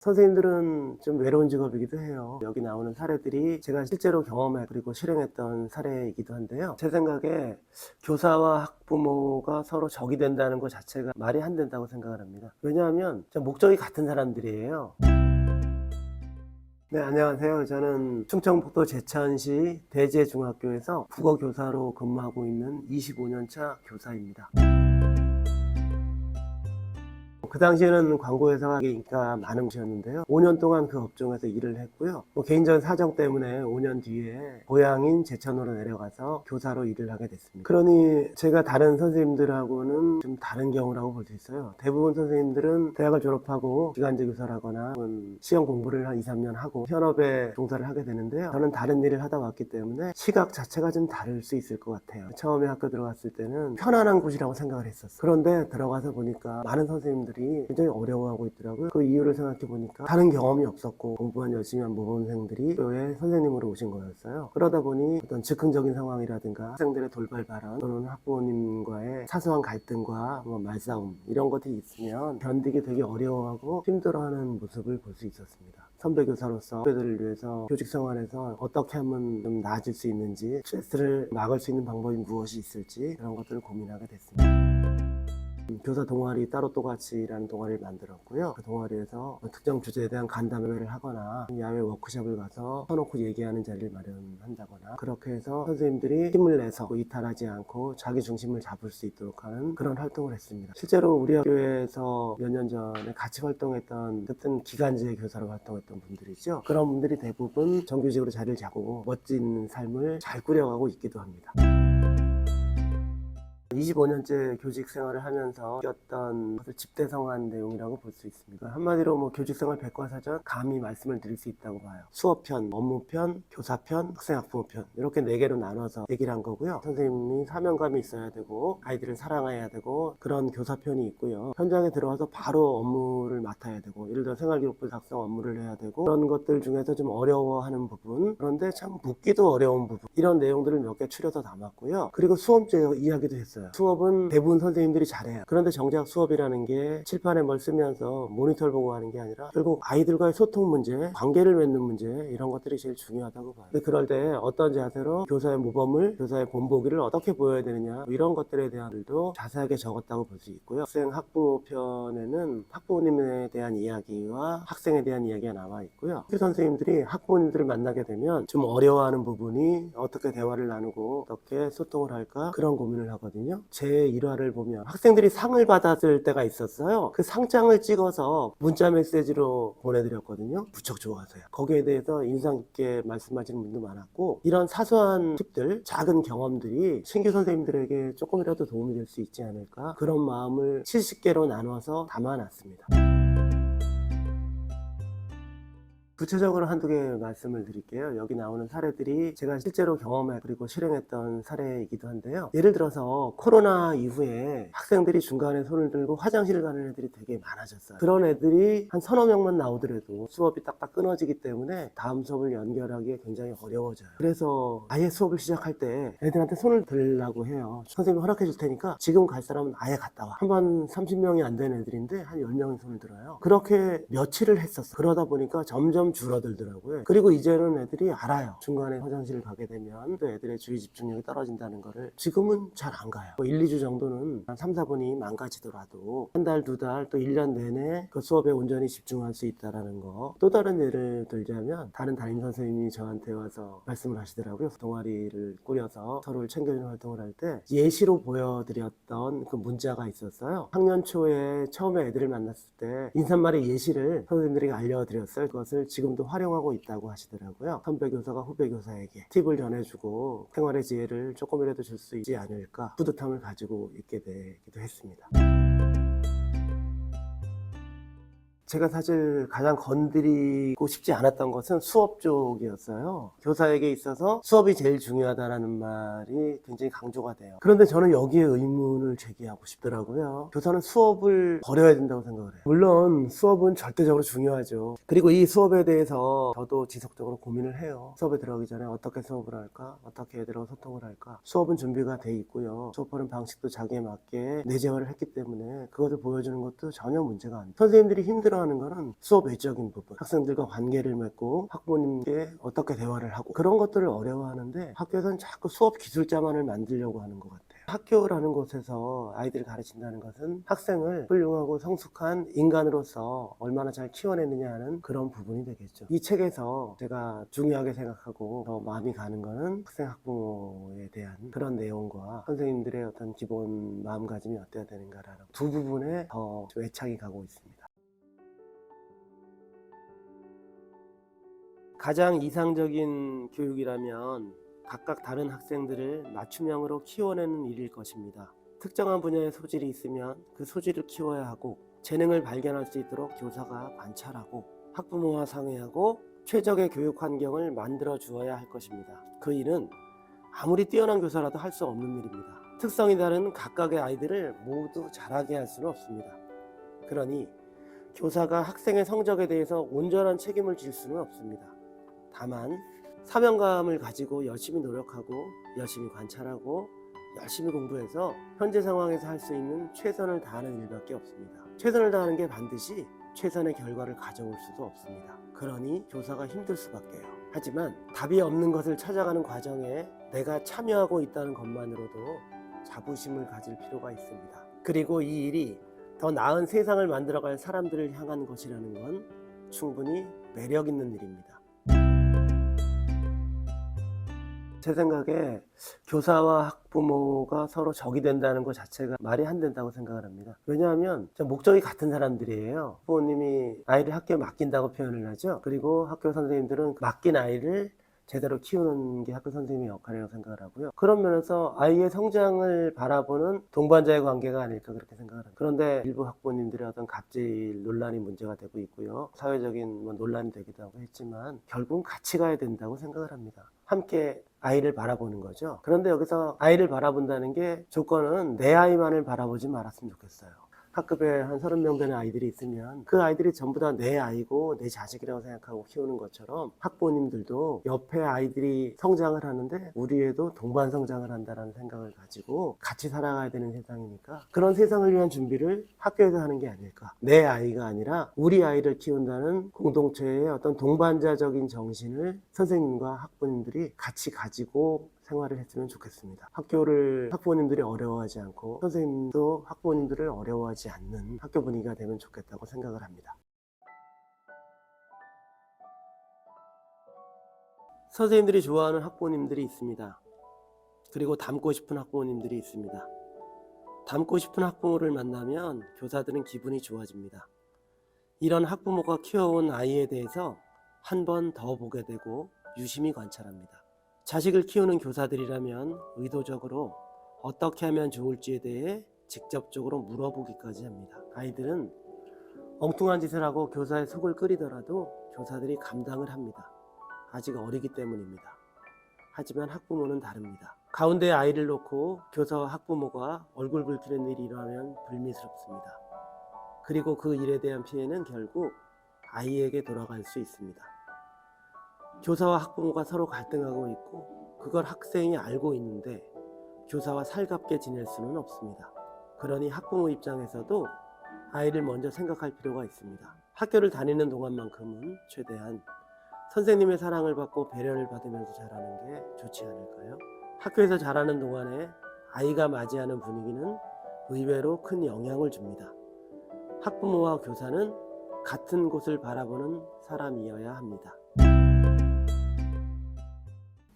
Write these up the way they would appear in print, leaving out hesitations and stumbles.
선생님들은 좀 외로운 직업이기도 해요. 여기 나오는 사례들이 제가 실제로 경험해 그리고 실행했던 사례이기도 한데요. 제 생각에 교사와 학부모가 서로 적이 된다는 것 자체가 말이 안 된다고 생각을 합니다. 왜냐하면 목적이 같은 사람들이에요. 네, 안녕하세요. 저는 충청북도 제천시 대제중학교에서 국어교사로 근무하고 있는 25년차 교사입니다. 그 당시에는 광고회사가 인기가 많은 곳이었는데요. 5년 동안 그 업종에서 일을 했고요. 개인적인 사정 때문에 5년 뒤에 고향인 제천으로 내려가서 교사로 일을 하게 됐습니다. 그러니 제가 다른 선생님들하고는 좀 다른 경우라고 볼 수 있어요. 대부분 선생님들은 대학을 졸업하고 기간제 교사를 하거나 시험 공부를 한 2, 3년 하고 현업에 종사를 하게 되는데요. 저는 다른 일을 하다 왔기 때문에 시각 자체가 좀 다를 수 있을 것 같아요. 처음에 학교 들어갔을 때는 편안한 곳이라고 생각을 했었어요. 그런데 들어가서 보니까 많은 선생님들이 굉장히 어려워하고 있더라고요. 그 이유를 생각해 보니까 다른 경험이 없었고 공부만 열심히 한 모범생들이 교회 선생님으로 오신 거였어요. 그러다 보니 어떤 즉흥적인 상황이라든가 학생들의 돌발 발언 또는 학부모님과의 사소한 갈등과 말싸움 이런 것들이 있으면 견디기 되게 어려워하고 힘들어하는 모습을 볼 수 있었습니다. 선배 교사로서 후배들을 위해서 교직 생활에서 어떻게 하면 좀 나아질 수 있는지, 스트레스를 막을 수 있는 방법이 무엇이 있을지 그런 것들을 고민하게 됐습니다. 교사 동아리 따로 또같이라는 동아리를 만들었고요. 그 동아리에서 특정 주제에 대한 간담회를 하거나 야외 워크숍을 가서 서놓고 얘기하는 자리를 마련한다거나 그렇게 해서 선생님들이 힘을 내서 이탈하지 않고 자기 중심을 잡을 수 있도록 하는 그런 활동을 했습니다. 실제로 우리 학교에서 몇 년 전에 같이 활동했던 어떤 기간제 교사로 활동했던 분들이죠. 그런 분들이 대부분 정규직으로 자리를 잡고 멋진 삶을 잘 꾸려가고 있기도 합니다. 25년째 교직 생활을 하면서 느꼈던 것을 집대성한 내용이라고 볼 수 있습니다. 한마디로 교직생활 백과사전 감히 말씀을 드릴 수 있다고 봐요. 수업편, 업무편, 교사편, 학생학부모편 이렇게 4개로 나눠서 얘기를 한 거고요. 선생님이 사명감이 있어야 되고 아이들을 사랑해야 되고 그런 교사편이 있고요. 현장에 들어와서 바로 업무를 맡아야 되고 예를 들어 생활기록부 작성 업무를 해야 되고 그런 것들 중에서 좀 어려워하는 부분 그런데 참 묻기도 어려운 부분 이런 내용들을 몇 개 추려서 담았고요. 그리고 수험제 이야기도 했어요. 수업은 대부분 선생님들이 잘해요. 그런데 정작 수업이라는 게 칠판에 뭘 쓰면서 모니터를 보고 하는 게 아니라 결국 아이들과의 소통 문제, 관계를 맺는 문제 이런 것들이 제일 중요하다고 봐요. 근데 그럴 때 어떤 자세로 교사의 모범을, 교사의 본보기를 어떻게 보여야 되느냐 이런 것들에 대한 글도 자세하게 적었다고 볼 수 있고요. 학생 학부모 편에는 학부모님에 대한 이야기와 학생에 대한 이야기가 나와 있고요. 학교 선생님들이 학부모님들을 만나게 되면 좀 어려워하는 부분이 어떻게 대화를 나누고 어떻게 소통을 할까 그런 고민을 하거든요. 제 일화를 보면 학생들이 상을 받았을 때가 있었어요. 그 상장을 찍어서 문자 메시지로 보내드렸거든요. 무척 좋아하세요. 거기에 대해서 인상 깊게 말씀하시는 분도 많았고 이런 사소한 팁들, 작은 경험들이 신규 선생님들에게 조금이라도 도움이 될 수 있지 않을까 그런 마음을 70개로 나눠서 담아놨습니다. 구체적으로 한두 개 말씀을 드릴게요. 여기 나오는 사례들이 제가 실제로 경험해 그리고 실행했던 사례이기도 한데요. 예를 들어서 코로나 이후에 학생들이 중간에 손을 들고 화장실 가는 애들이 되게 많아졌어요. 그런 애들이 한 서너 명만 나오더라도 수업이 딱딱 끊어지기 때문에 다음 수업을 연결하기에 굉장히 어려워져요. 그래서 아예 수업을 시작할 때 애들한테 손을 들라고 해요. 선생님이 허락해 줄 테니까 지금 갈 사람은 아예 갔다 와. 한 번 30명이 안 되는 애들인데 한 10명이 손을 들어요. 그렇게 며칠을 했었어요. 그러다 보니까 점점 줄어들더라고요. 그리고 이제는 애들이 알아요. 중간에 화장실을 가게 되면 또 애들의 주의 집중력이 떨어진다는 거를 지금은 잘 안 가요. 1, 2주 정도는 한 3, 4분이 망가지더라도 한 달, 2달 또 1년 내내 그 수업에 온전히 집중할 수 있다는 거. 또 다른 예를 들자면 다른 담임 선생님이 저한테 와서 말씀을 하시더라고요. 동아리를 꾸려서 서로를 챙겨주는 활동을 할 때 예시로 보여드렸던 그 문자가 있었어요. 학년 초에 처음에 애들을 만났을 때 인사말의 예시를 선생님들에게 알려드렸어요. 그것을 지금도 활용하고 있다고 하시더라고요. 선배 교사가 후배 교사에게 팁을 전해주고 생활의 지혜를 조금이라도 줄 수 있지 않을까 뿌듯함을 가지고 있게 되기도 했습니다. 제가 사실 가장 건드리고 싶지 않았던 것은 수업 쪽이었어요. 교사에게 있어서 수업이 제일 중요하다는 말이 굉장히 강조가 돼요. 그런데 저는 여기에 의문을 제기하고 싶더라고요. 교사는 수업을 버려야 된다고 생각을 해요. 물론 수업은 절대적으로 중요하죠. 그리고 이 수업에 대해서 저도 지속적으로 고민을 해요. 수업에 들어가기 전에 어떻게 수업을 할까? 어떻게 애들하고 소통을 할까? 수업은 준비가 돼 있고요. 수업하는 방식도 자기에 맞게 내재화를 했기 때문에 그것을 보여주는 것도 전혀 문제가 안 돼요. 선생님들이 힘들어 성장하는 거는 수업 외적인 부분, 학생들과 관계를 맺고 학부모님께 어떻게 대화를 하고 그런 것들을 어려워하는데 학교에서는 자꾸 수업 기술자만을 만들려고 하는 것 같아요. 학교라는 곳에서 아이들을 가르친다는 것은 학생을 훌륭하고 성숙한 인간으로서 얼마나 잘 키워내느냐 하는 그런 부분이 되겠죠. 이 책에서 제가 중요하게 생각하고 더 마음이 가는 거는 학생 학부모에 대한 그런 내용과 선생님들의 어떤 기본 마음가짐이 어때야 되는가라는 두 부분에 더 애착이 가고 있습니다. 가장 이상적인 교육이라면 각각 다른 학생들을 맞춤형으로 키워내는 일일 것입니다. 특정한 분야의 소질이 있으면 그 소질을 키워야 하고 재능을 발견할 수 있도록 교사가 관찰하고 학부모와 상의하고 최적의 교육 환경을 만들어 주어야 할 것입니다. 그 일은 아무리 뛰어난 교사라도 할 수 없는 일입니다. 특성이 다른 각각의 아이들을 모두 잘하게 할 수는 없습니다. 그러니 교사가 학생의 성적에 대해서 온전한 책임을 질 수는 없습니다. 다만 사명감을 가지고 열심히 노력하고 열심히 관찰하고 열심히 공부해서 현재 상황에서 할 수 있는 최선을 다하는 일밖에 없습니다. 최선을 다하는 게 반드시 최선의 결과를 가져올 수도 없습니다. 그러니 교사가 힘들 수밖에요. 하지만 답이 없는 것을 찾아가는 과정에 내가 참여하고 있다는 것만으로도 자부심을 가질 필요가 있습니다. 그리고 이 일이 더 나은 세상을 만들어갈 사람들을 향한 것이라는 건 충분히 매력 있는 일입니다. 제 생각에 교사와 학부모가 서로 적이 된다는 것 자체가 말이 안 된다고 생각을 합니다. 왜냐하면 목적이 같은 사람들이에요. 부모님이 아이를 학교에 맡긴다고 표현을 하죠. 그리고 학교 선생님들은 맡긴 아이를 제대로 키우는 게 학교 선생님의 역할이라고 생각을 하고요. 그런 면에서 아이의 성장을 바라보는 동반자의 관계가 아닐까 그렇게 생각을 합니다. 그런데 일부 학부모님들의 어떤 갑질 논란이 문제가 되고 있고요. 사회적인 논란이 되기도 하고 했지만 결국은 같이 가야 된다고 생각을 합니다. 함께 아이를 바라보는 거죠. 그런데 여기서 아이를 바라본다는 게 조건은 내 아이만을 바라보지 말았으면 좋겠어요. 학급에 한 30명 되는 아이들이 있으면 그 아이들이 전부 다 내 아이고 내 자식이라고 생각하고 키우는 것처럼 학부모님들도 옆에 아이들이 성장을 하는데 우리 애도 동반 성장을 한다는 생각을 가지고 같이 살아가야 되는 세상이니까 그런 세상을 위한 준비를 학교에서 하는 게 아닐까. 내 아이가 아니라 우리 아이를 키운다는 공동체의 어떤 동반자적인 정신을 선생님과 학부모님들이 같이 가지고 생활을 했으면 좋겠습니다. 학교를 학부모님들이 어려워하지 않고 선생님도 학부모님들을 어려워하지 않는 학교 분위기가 되면 좋겠다고 생각을 합니다. 선생님들이 좋아하는 학부모님들이 있습니다. 그리고 닮고 싶은 학부모님들이 있습니다. 닮고 싶은 학부모를 만나면 교사들은 기분이 좋아집니다. 이런 학부모가 키워온 아이에 대해서 한 번 더 보게 되고 유심히 관찰합니다. 자식을 키우는 교사들이라면 의도적으로 어떻게 하면 좋을지에 대해 직접적으로 물어보기까지 합니다. 아이들은 엉뚱한 짓을 하고 교사의 속을 끓이더라도 교사들이 감당을 합니다. 아직 어리기 때문입니다. 하지만 학부모는 다릅니다. 가운데 아이를 놓고 교사와 학부모가 얼굴 붉히는 일이 일어나면 불미스럽습니다. 그리고 그 일에 대한 피해는 결국 아이에게 돌아갈 수 있습니다. 교사와 학부모가 서로 갈등하고 있고 그걸 학생이 알고 있는데 교사와 살갑게 지낼 수는 없습니다. 그러니 학부모 입장에서도 아이를 먼저 생각할 필요가 있습니다. 학교를 다니는 동안만큼은 최대한 선생님의 사랑을 받고 배려를 받으면서 자라는 게 좋지 않을까요? 학교에서 자라는 동안에 아이가 맞이하는 분위기는 의외로 큰 영향을 줍니다. 학부모와 교사는 같은 곳을 바라보는 사람이어야 합니다.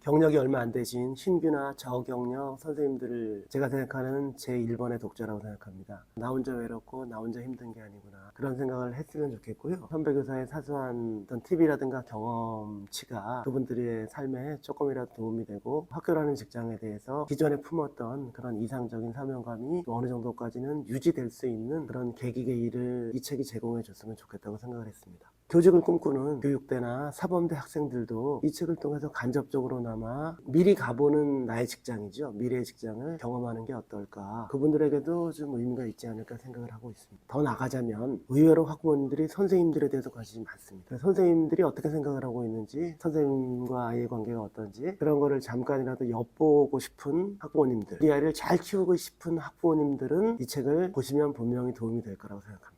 경력이 얼마 안 되신 신규나 저경력 선생님들을 제가 생각하는 제1번의 독자라고 생각합니다. 나 혼자 외롭고 나 혼자 힘든 게 아니구나 그런 생각을 했으면 좋겠고요. 선배 교사의 사소한 어떤 팁이라든가 경험치가 그분들의 삶에 조금이라도 도움이 되고 학교라는 직장에 대해서 기존에 품었던 그런 이상적인 사명감이 어느 정도까지는 유지될 수 있는 그런 계기 계기를 이 책이 제공해 줬으면 좋겠다고 생각을 했습니다. 교직을 꿈꾸는 교육대나 사범대 학생들도 이 책을 통해서 간접적으로나마 미리 가보는 나의 직장이죠. 미래의 직장을 경험하는 게 어떨까. 그분들에게도 좀 의미가 있지 않을까 생각을 하고 있습니다. 더 나가자면 의외로 학부모님들이 선생님들에 대해서 관심이 많습니다. 선생님들이 어떻게 생각을 하고 있는지, 선생님과 아이의 관계가 어떤지 그런 거를 잠깐이라도 엿보고 싶은 학부모님들, 이 아이를 잘 키우고 싶은 학부모님들은 이 책을 보시면 분명히 도움이 될 거라고 생각합니다.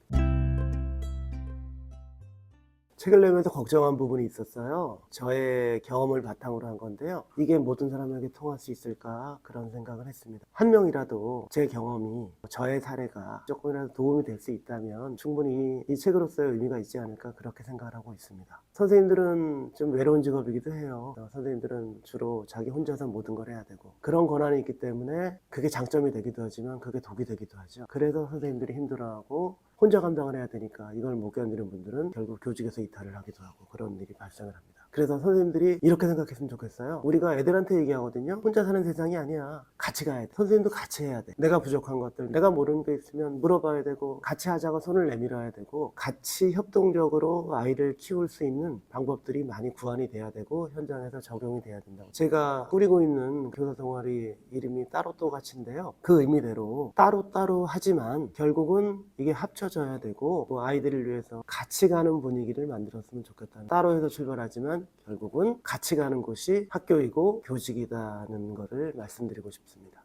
책을 내면서 걱정한 부분이 있었어요. 저의 경험을 바탕으로 한 건데요. 이게 모든 사람에게 통할 수 있을까 그런 생각을 했습니다. 한 명이라도 제 경험이 저의 사례가 조금이라도 도움이 될 수 있다면 충분히 이 책으로서의 의미가 있지 않을까 그렇게 생각을 하고 있습니다. 선생님들은 좀 외로운 직업이기도 해요. 선생님들은 주로 자기 혼자서 모든 걸 해야 되고 그런 권한이 있기 때문에 그게 장점이 되기도 하지만 그게 독이 되기도 하죠. 그래서 선생님들이 힘들어하고 혼자 감당을 해야 되니까 이걸 못 견디는 분들은 결국 교직에서 이탈을 하기도 하고 그런 일이 발생을 합니다. 그래서 선생님들이 이렇게 생각했으면 좋겠어요. 우리가 애들한테 얘기하거든요. 혼자 사는 세상이 아니야. 같이 가야 돼. 선생님도 같이 해야 돼. 내가 부족한 것들, 내가 모르는 게 있으면 물어봐야 되고 같이 하자고 손을 내밀어야 되고 같이 협동적으로 아이를 키울 수 있는 방법들이 많이 구안이 돼야 되고 현장에서 적용이 돼야 된다고. 제가 꾸리고 있는 교사 동아리 이름이 따로 또 같이인데요. 그 의미대로 따로따로 하지만 결국은 이게 합쳐져야 되고 또 아이들을 위해서 같이 가는 분위기를 만들었으면 좋겠다는, 따로 해서 출발하지만 결국은 같이 가는 곳이 학교이고 교직이다는 것을 말씀드리고 싶습니다.